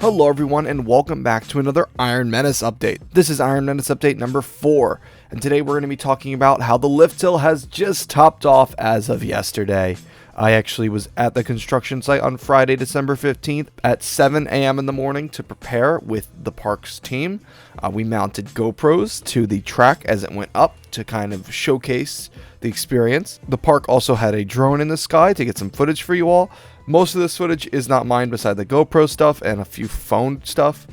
Hello everyone and welcome back to another Iron Menace update. This is Iron Menace update number 4, and today we're going to be talking about how the lift hill has just topped off as of yesterday. I actually was at the construction site on Friday, December 15th at 7 a.m. in the morning to prepare with the parks team. We mounted GoPros to the track as it went up to kind of showcase the experience. The park also had a drone in the sky to get some footage for you all. Most of this footage is not mine beside the GoPro stuff and a few phone stuff.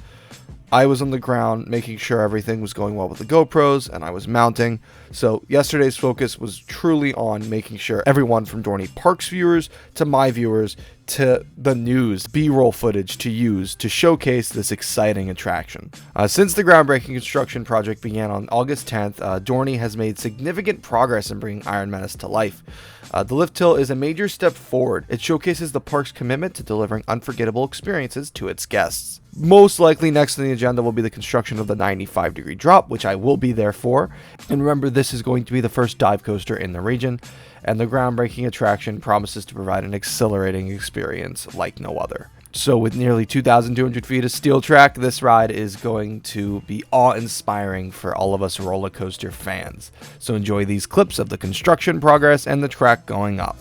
I was on the ground making sure everything was going well with the GoPros, and I was mounting. So yesterday's focus was truly on making sure everyone from Dorney Parks viewers to my viewers to the news, B-roll footage to use to showcase this exciting attraction. Since the groundbreaking construction project began on August 10th, Dorney has made significant progress in bringing Iron Menace to life. The lift hill is a major step forward. It showcases the park's commitment to delivering unforgettable experiences to its guests. Most likely next on the agenda will be the construction of the 95-degree drop, which I will be there for. And remember, this is going to be the first dive coaster in the region, and the groundbreaking attraction promises to provide an exhilarating experience like no other. So with nearly 2,200 feet of steel track, this ride is going to be awe-inspiring for all of us roller coaster fans. So enjoy these clips of the construction progress and the track going up.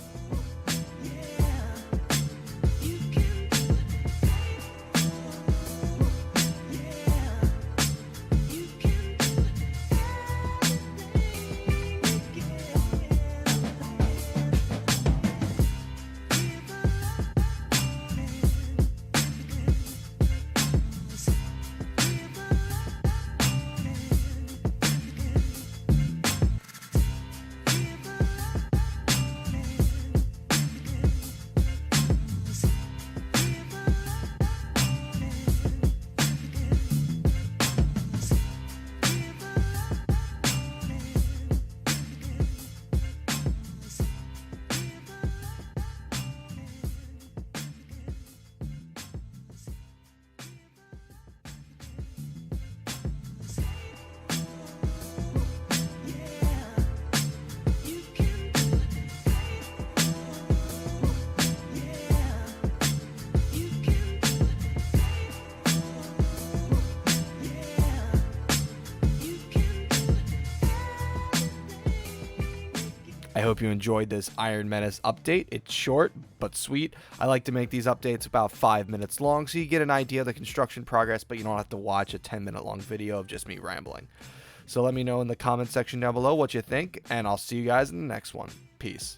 I hope you enjoyed this Iron Menace update. It's short but sweet. I like to make these updates about 5 minutes long so you get an idea of the construction progress, but you don't have to watch a 10-minute long video of just me rambling. So let me know in the comment section down below what you think, and I'll see you guys in the next one. Peace.